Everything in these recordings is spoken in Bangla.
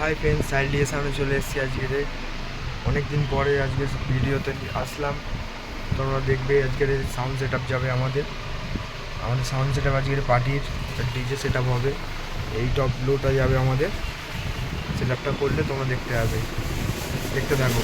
হাই ফ্রেন্ডস, সাইড দিয়ে সামনে চলে এসেছি আজকের অনেক দিন পরে আজকে ভিডিওতে আসলাম। তোমরা দেখবে আজকের সাউন্ড সেট আপ যাবে আমাদের সাউন্ড সেট আপ আজকের পার্টির ডিজে সেট আপ হবে। এই টপ লোটা যাবে আমাদের সেট আপটা করলে তোমরা দেখতে থাকো।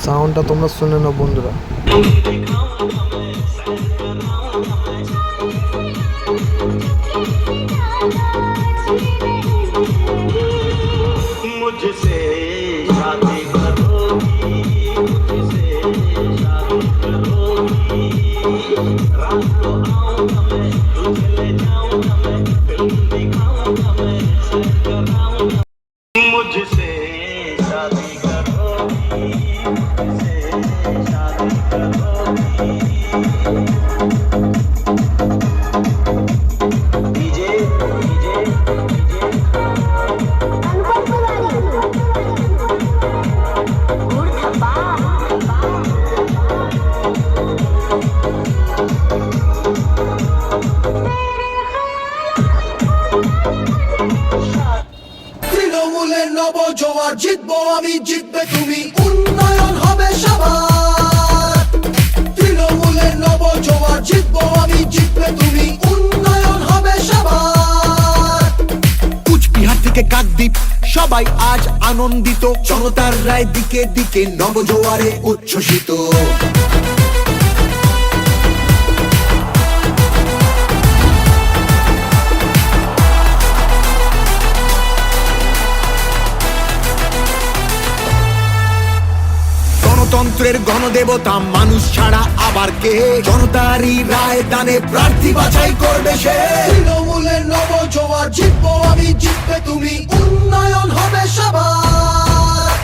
সাউন্ডটা তোমরা শুনে নাও বন্ধুরা। मुझसे शादी करोगी, मुझसे शादी करोगी, रात को आऊंगा मैं, तुझे ले जाऊंगा मैं, फिल्म दिखाऊंगा मैं, सैर कराऊंगा। मुझसे शादी करोगी, मुझसे शादी करोगी। डीजे डीजे তৃণমূলের নবজোয়ার জিতবো আমি, জিতবে তুমি, উন্নয়ন হবে সবার। তৃণমূলের নবজোয়ার জিতবো আমি, জিতবে তুমি, উন্নয়ন হবে সবার। কুচবিহার থেকে কাকদ্বীপ সবাই আজ আনন্দিত, জনতার রায় দিকে দিকে নবজোয়ারে উচ্ছ্বসিত। গণতন্ত্রের গণদেবতা মানুষ ছাড়া আবার কে, জনতারই রায় দানে প্রার্থী বাছাই করবে সে। তৃণমূলের নবজোয়ার জিতবো আমি, জিতবে তুমি, উন্নয়ন হবে সবার।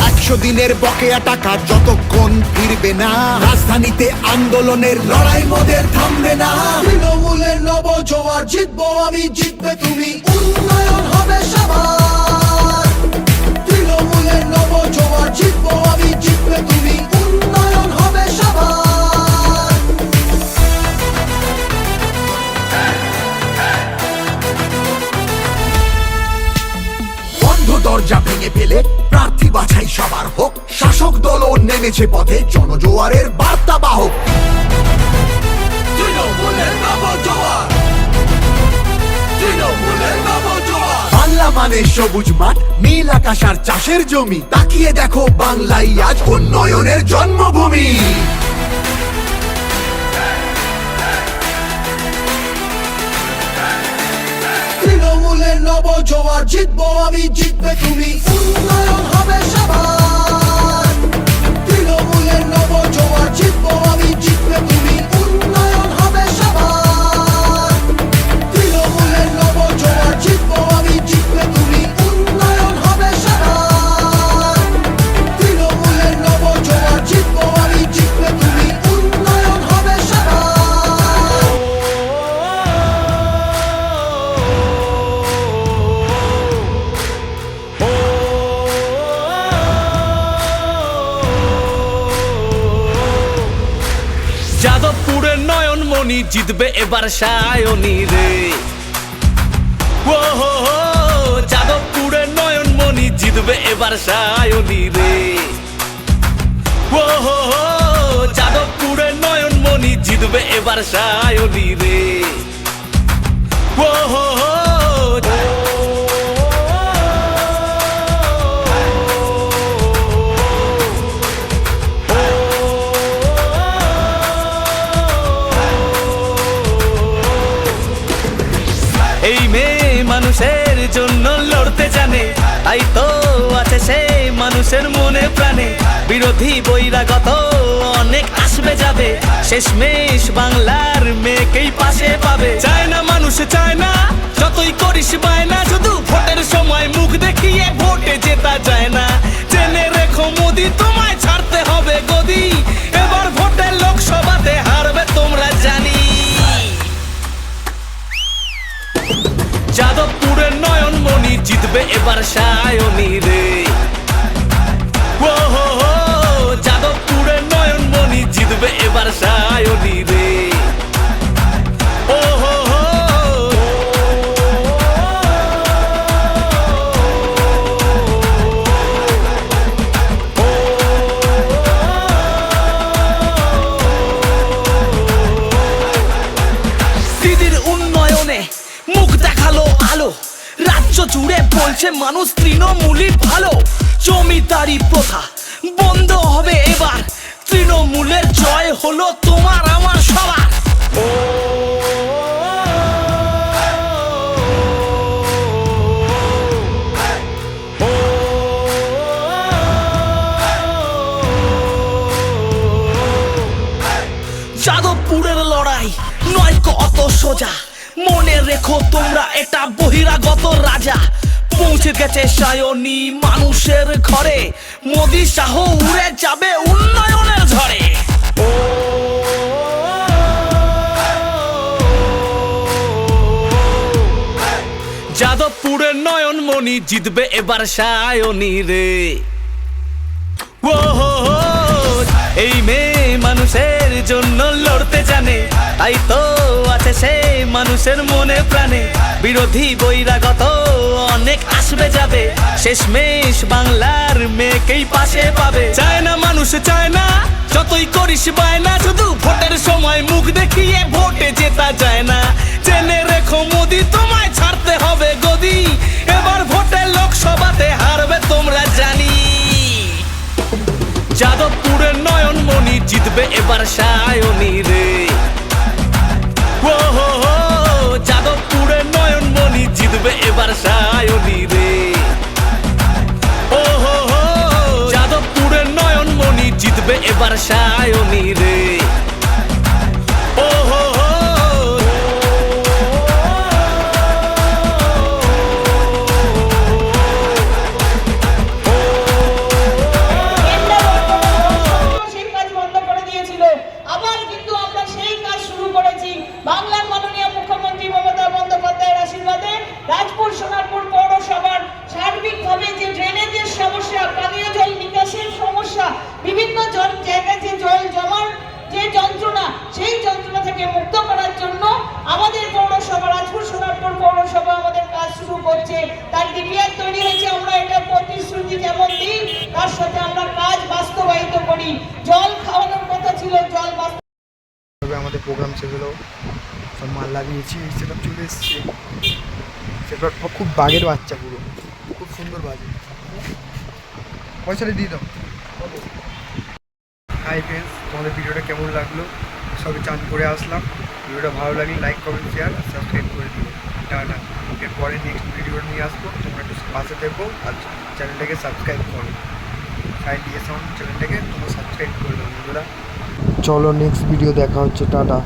100 দিনের বকেয়া টাকা যতক্ষণ ফিরবে না, রাজধানীতে আন্দোলনের লড়াই মোদের থামবে না। তৃণমূলের নবজোয়ার জিতবো আমি, জিতবে তুমি, উন্নয়ন হবে সবার। তৃণমূলের নবজোয়ার জিতবো আমি, জিতবে তুমি, উন্নয়ন হবে সবার। বন্ধ দরজা ভেঙে ফেলে প্রার্থী বাছাই সবার হোক, শাসক দলও নেমেছে পথে জনজোয়ারের বার্তা বাহক। তৃণমূলের নবজোয়ার, তৃণমূলের নবজোয়ার। বাংলা মানে সবুজ মাঠ, নীল আকাশ আর চাষের জমি, তাকিয়ে দেখো বাংলাই আজ উন্নয়নের জন্মভূমি। তৃণমূলের নবজোয়ার জিতবো আমি, জিতবে তুমি, উন্নয়ন হবে সবার। তৃণমূলের নবজোয়ার জিতবো আমি, জিতবে তুমি, উন্নয়ন হবে সবার। তৃণমূলের নবজোয়ার জিতবো আমি, জিতবে তুমি, উন্নয়ন হবে সবার। তৃণমূলের নবজোয়ার জিতবো আমি, জিতবে তুমি, উন্নয়ন হবে সবার। যাদবপুরের নয়নমণি জিতবে এবার সায়নী রে। ও হো হো, যাদবপুরের নয়নমণি জিতবে এবার সায়নী রে। ও হো হো, যাদবপুরের নয়নমণি জিতবে এবার সায়নী রে। ও হো হো, এই মেয়ে মানুষের জন্য লড়তে জানে, তাই তো আছে সে মানুষের মনে প্রাণে। বিরোধী বৈরাগত অনেক আসবে যাবে, শেষমেশ বাংলার মেয়েকেই পাশে পাবে। চায় না মানুষ চায় না, যতই করিস বায়না, শুধু ভোটের সময় মুখ দেখিয়ে ভোটে জেতা যায় না। জেনে রেখো মোদি, তোমায় ছাড়তে হবে গদি, এবার ভোটে লোকসভাতে হারবে তোমরা জানি। যাদবপুরের নয়নমণি জিতবে এবার সায়নী রে। ও হো হো, যাদবপুরের নয়নমণি জিতবে এবার সায়নী রে। ও হো হো, দিদির উন্নয়নে মুখ দেখালো আলো, রাজ্য জুড়ে বলছে মানুষ তৃণমূলই ভালো। জমিদারি প্রথা বন্ধ হবে এবার, তৃণমূলের জয় হলো তোমার আমার সবার। ও যাদবপুরের লড়াই নয় অত সোজা, মনে রেখো তোমরা এটা বহিরাগত রাজা। পৌঁছে গেছে সায়নী মানুষের ঘরে, মোদি শাহ উড়ে যাবে উন্নয়নের ঝড়ে। যাদবপুরের নয়নমণি জিতবে এবার সায়নী রে। ও হো হো, এই মেয়ে মানুষের জন্য লড়তে জানে, তাই তো আছে সে মানুষের মনে প্রাণে। বিরোধী বৈরাগত অনেক আসবে যাবে, শেষমেশ বাংলার মেয়েকেই পাশে পাবে। চায় না মানুষ চায় না, যতই করিস বায়না, শুধু ভোটের সময় মুখ দেখিয়ে ভোটে জেতা যায় না। জেনে রেখো মোদি তোমায় ছাড়তে হবে গদি, এবার ভোটে লোকসভাতে হারবে তোমরা জানি। যাদবপুরের নয়নমণি জিতবে এবার সায়নী রে। ও হো হো, যাদবপুরের নয়নমণি জিতবে এবার সায়নী রে। ও হো হো, যাদবপুরের নয়নমণি জিতবে এবার সায়নী রে। ও হো হো, সেই কাজ বন্ধ করে দিয়েছিল, আবার কিন্তু আমরা সেই কাজ শুরু করেছি। বাংলার মাননীয় মুখ্যমন্ত্রী মমতা বন্দ্যোপাধ্যায়ের আশীর্বাদে রাজপুর সোনারপুর পৌরসভার সার্বিকভাবে যে ড্রেনেজের সমস্যা, পানীয় জল নিকাশের সমস্যা, বিভিন্ন জায়গায় যে জল জমার যে যন্ত্রণা, সেই যন্ত্রণা থেকে মুক্ত করার জন্য আমাদের পৌরসভা, রাজপুর সোনারপুর পৌরসভা আমাদের কাজ শুরু করছে। তার ডিপিআর তৈরি হয়েছে, আমরা এটা প্রতিশ্রুতি যেমন দিই তার সাথে আমরা কাজ বাস্তবায়িত করি। জল খাওয়ানোর কথা ছিল, জল তবে আমাদের প্রোগ্রাম সেগুলো সব মাল লাগিয়েছি, সেটা চলে এসছে। সেটা খুব বাঘের বাচ্চা, পুরো খুব সুন্দর বাজে। পয়সাটা দিয়ে দাও। হাই ফ্রেন্ডস, তোমাদের ভিডিওটা কেমন লাগলো? সবে চান করে আসলাম। ভিডিওটা ভালো লাগলে লাইক কমেন্ট শেয়ার আর সাবস্ক্রাইব করে দিও। টাটা। এরপরে নেক্সট ভিডিও নিয়ে আসবো, তোমরা একটু পাশে দেখো আর চ্যানেলটাকে সাবস্ক্রাইব করো। সাইড দিয়ে সাউন্ড চ্যানেলটাকে তোমরা সাবস্ক্রাইব করে দাও বন্ধুরা। চলো নেক্সট ভিডিও দেখা হচ্ছে, টাটা।